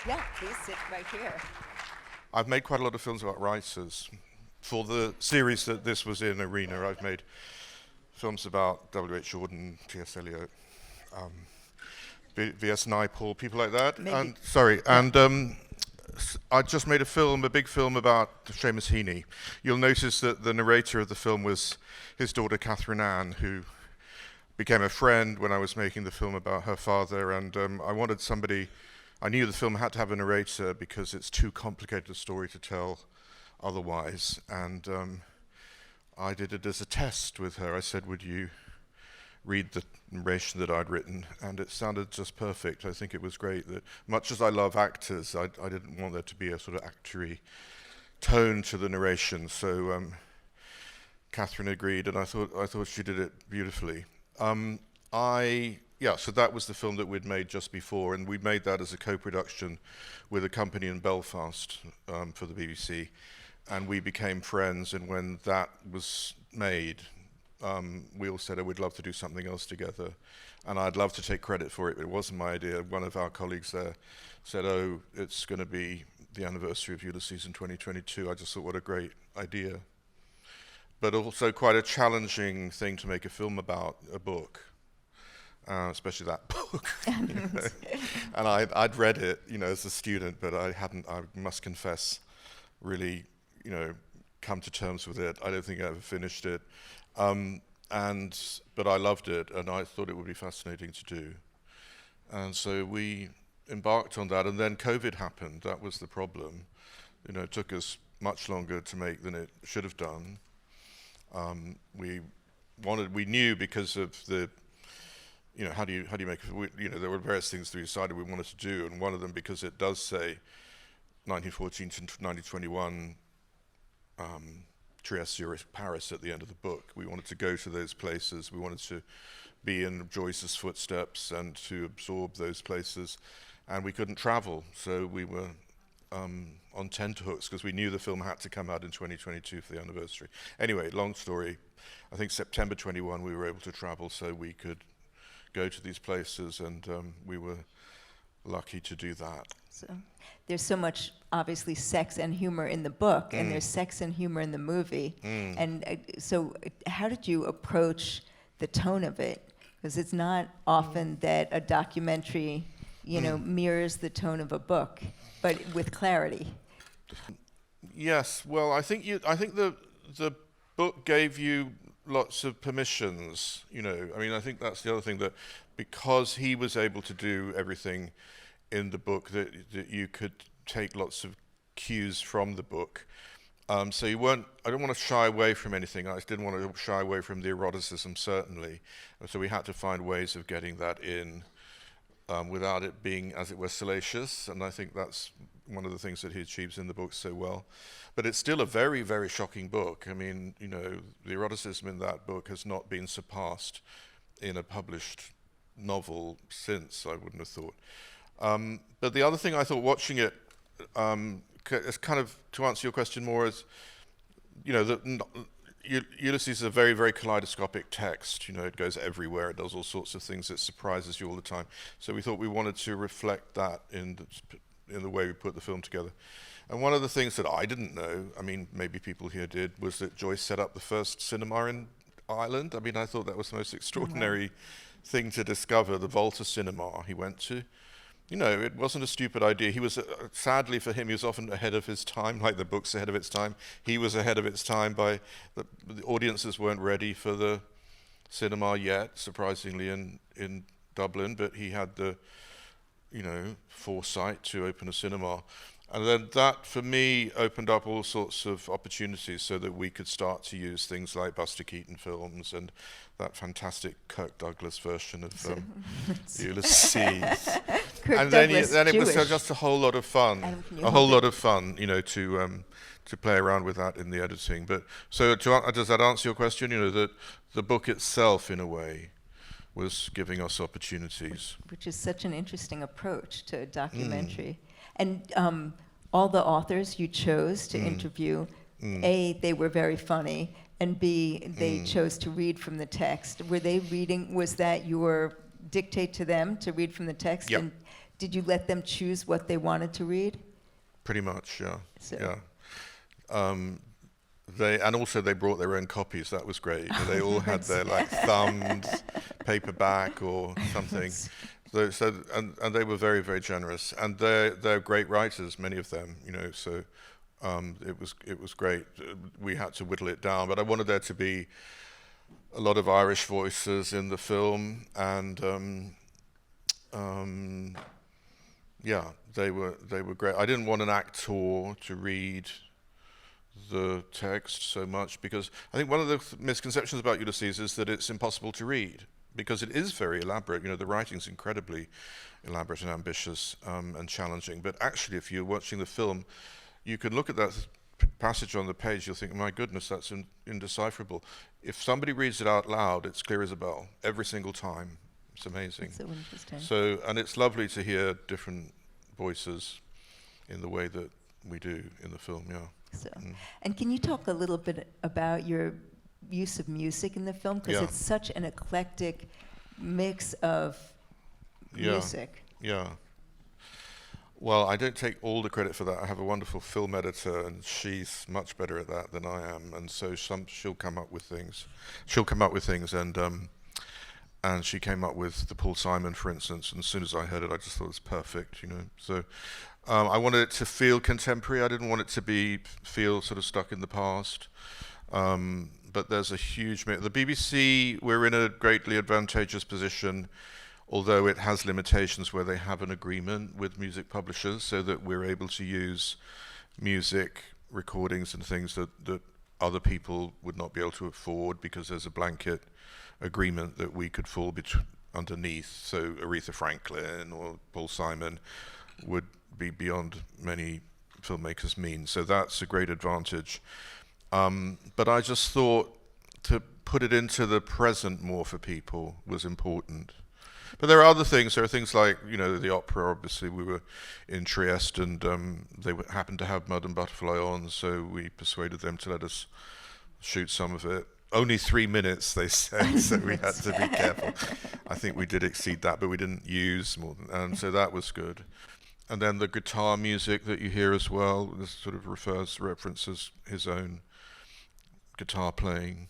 Yeah, please sit right here. I've made quite a lot of films about writers. For the series that this was in, Arena, I've made films about W.H. Auden, T.S. Eliot, um, V.S. Naipaul, people like that. Maybe. And I just made a big film about Seamus Heaney. You'll notice that the narrator of the film was his daughter Catherine Ann, who became a friend when I was making the film about her father, and I wanted somebody. I knew the film had to have a narrator because it's too complicated a story to tell otherwise, and I did it as a test with her. I said, would you read the narration that I'd written, and it sounded just perfect. I think it was great. That much as I love actors, I didn't want there to be a sort of actory tone to the narration, so Catherine agreed, and I thought she did it beautifully. So that was the film that we'd made just before, and we made that as a co-production with a company in Belfast for the BBC, and we became friends, and when that was made, we all said, we'd love to do something else together, and I'd love to take credit for it, but it wasn't my idea. One of our colleagues there said, it's going to be the anniversary of Ulysses in 2022. I just thought, what a great idea. But also quite a challenging thing to make a film about, a book. Especially that book, and I'd read it, as a student, but I must confess, really, come to terms with it. I don't think I ever finished it, but I loved it, and I thought it would be fascinating to do, and so we embarked on that, and then COVID happened. That was the problem. It took us much longer to make than it should have done. We knew because of the how do you make there were various things that we decided we wanted to do, and one of them, because it does say 1914 to 1921 Trieste, Zurich, Paris at the end of the book. We wanted to go to those places. We wanted to be in Joyce's footsteps and to absorb those places, and we couldn't travel, so we were on tenterhooks because we knew the film had to come out in 2022 for the anniversary. Anyway, long story, I think September 21 we were able to travel so we could go to these places, and we were lucky to do that. So there's so much, obviously, sex and humor in the book, and there's sex and humor in the movie. And so how did you approach the tone of it? Because it's not often that a documentary, mirrors the tone of a book, but with clarity. Yes, well, I think the book gave you lots of permissions, I think that's the other thing, that because he was able to do everything in the book, that you could take lots of cues from the book. So you weren't, I don't want to shy away from anything. I didn't want to shy away from the eroticism, certainly. And so we had to find ways of getting that in without it being, as it were, salacious. And I think that's one of the things that he achieves in the book so well. But it's still a very, very shocking book. I mean, the eroticism in that book has not been surpassed in a published novel since, I wouldn't have thought. But the other thing I thought watching it, is kind of, to answer your question more, is, Ulysses is a very, very kaleidoscopic text. It goes everywhere. It does all sorts of things. It surprises you all the time. So we thought we wanted to reflect that in the way we put the film together. And one of the things that I didn't know, maybe people here did, was that Joyce set up the first cinema in Ireland. I thought that was the most extraordinary thing to discover, the Volta Cinema he went to. It wasn't a stupid idea. He was, sadly for him, he was often ahead of his time, like the book's ahead of its time. He was ahead of its time by, the audiences weren't ready for the cinema yet, surprisingly, in Dublin, but he had the, foresight to open a cinema. And then that, for me, opened up all sorts of opportunities so that we could start to use things like Buster Keaton films and that fantastic Kirk Douglas version of Ulysses. And then it was just a whole lot of fun, to play around with that in the editing. But so does that answer your question? That the book itself, in a way, was giving us opportunities. Which is such an interesting approach to a documentary. And all the authors you chose to interview, A, they were very funny, and B, they chose to read from the text. Were they reading, was that your dictate to them to read from the text? Yep. And did you let them choose what they wanted to read? Pretty much, yeah. So. Yeah. They brought their own copies. That was great. They all had their like thumbed paperback or something. And they were very, very generous. And they're great writers, many of them. So it was great. We had to whittle it down, but I wanted there to be a lot of Irish voices in the film, and yeah, they were great. I didn't want an actor to read the text so much, because I think one of the misconceptions about Ulysses is that it's impossible to read, because it is very elaborate. The writing's incredibly elaborate and ambitious and challenging. But actually, if you're watching the film, you can look at that passage on the page, you'll think, my goodness, that's indecipherable. If somebody reads it out loud, it's clear as a bell every single time. It's amazing. That's so interesting. And it's lovely to hear different voices in the way that we do in the film, yeah. And can you talk a little bit about your use of music in the film? Because it's such an eclectic mix of music. Yeah. Well, I don't take all the credit for that. I have a wonderful film editor, and she's much better at that than I am. And so she'll come up with things. And she came up with the Paul Simon, for instance. And as soon as I heard it, I just thought it was perfect, So I wanted it to feel contemporary. I didn't want it to feel sort of stuck in the past. But there's a huge... The BBC, we're in a greatly advantageous position, although it has limitations where they have an agreement with music publishers, so that we're able to use music recordings and things that other people would not be able to afford, because there's a blanket agreement that we could fall underneath. So Aretha Franklin or Paul Simon would be beyond many filmmakers' means. So that's a great advantage. But I just thought to put it into the present more for people was important. But there are other things. There are things like, the opera. Obviously, we were in Trieste, and they happened to have Mud and Butterfly on, so we persuaded them to let us shoot some of it. Only 3 minutes, they said, so we had to be careful. I think we did exceed that, but we didn't use more than, and so that was good. And then the guitar music that you hear as well, this sort of references his own guitar playing.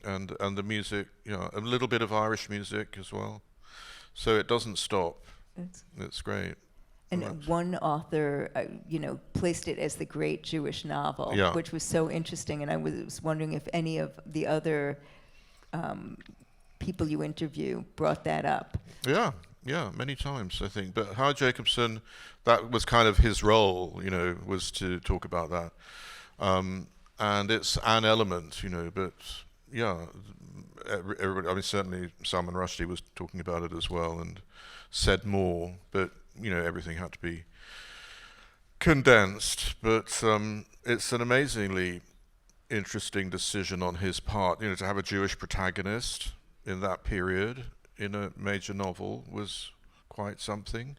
And the music, a little bit of Irish music as well. So it doesn't stop. It's great. And one author, placed it as the great Jewish novel, which was so interesting. And I was wondering if any of the other people you interview brought that up. Yeah, many times, I think. But Howard Jacobson, that was kind of his role, was to talk about that. And it's an element, but yeah, everybody, certainly Salman Rushdie was talking about it as well and said more, but everything had to be condensed. But it's an amazingly interesting decision on his part. To have a Jewish protagonist in that period in a major novel was quite something.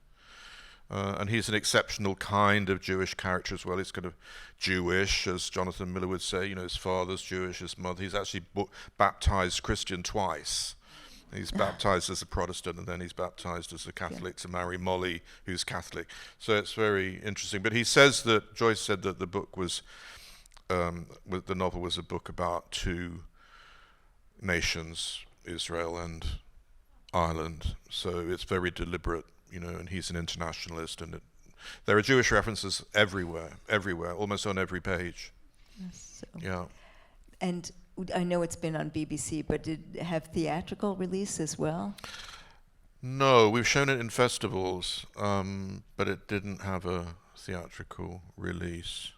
And he's an exceptional kind of Jewish character as well. He's kind of Jewish, as Jonathan Miller would say. His father's Jewish, his mother. He's actually baptized Christian twice. He's baptized as a Protestant, and then he's baptized as a Catholic to marry Molly, who's Catholic. So it's very interesting. But he says that, Joyce said that the book was, the novel was a book about two nations, Israel and Ireland. So it's very deliberate, and he's an internationalist. And there are Jewish references everywhere, almost on every page. Yeah. And I know it's been on BBC, but did it have theatrical release as well? No, we've shown it in festivals, but it didn't have a theatrical release.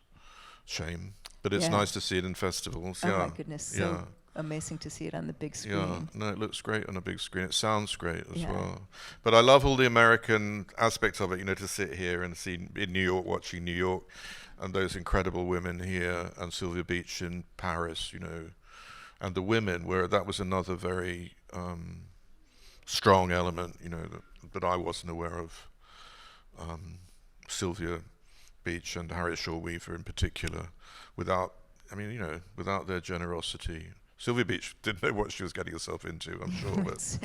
Shame. But it's nice to see it in festivals. Oh my goodness, so amazing to see it on the big screen. Yeah, no, it looks great on a big screen. It sounds great as well. But I love all the American aspects of it, to sit here and see in New York, watching New York, and those incredible women here, and Sylvia Beach in Paris, and the women, where that was another very strong element, that I wasn't aware of. Sylvia Beach and Harriet Shaw Weaver in particular, without their generosity. Sylvia Beach didn't know what she was getting herself into, I'm sure, but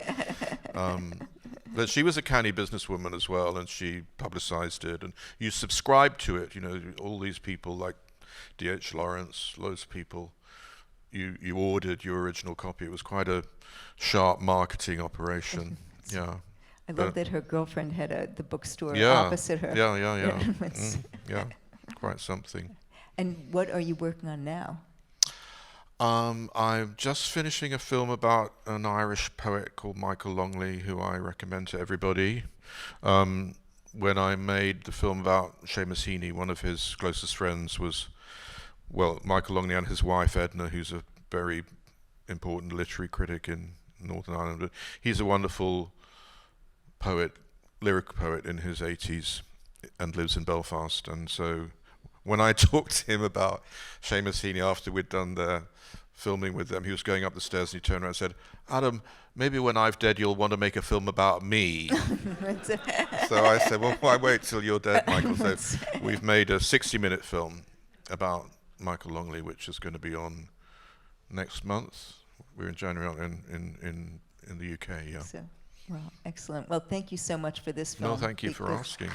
But she was a canny businesswoman as well, and she publicized it, and you subscribed to it. You know, all these people like D.H. Lawrence, loads of people. You ordered your original copy. It was quite a sharp marketing operation. Yeah. I love that her girlfriend had the bookstore Yeah. opposite her. Yeah. It's- Yeah, quite something. And what are you working on now? I'm just finishing a film about an Irish poet called Michael Longley, who I recommend to everybody. When I made the film about Seamus Heaney, one of his closest friends was, well, Michael Longley and his wife Edna, who's a very important literary critic in Northern Ireland. He's a wonderful poet, lyric poet in his 80s, and lives in Belfast. And so when I talked to him about Seamus Heaney after we'd done the filming with them, he was going up the stairs and he turned around and said, "Adam, maybe when I'm dead you'll want to make a film about me." So I said, "Well, why wait till you're dead, Michael?" So we've made a 60-minute film about Michael Longley, which is going to be on next month. We're in January in the UK, yeah. So, well, excellent. Well, thank you so much for this film. No, thank you for because- asking.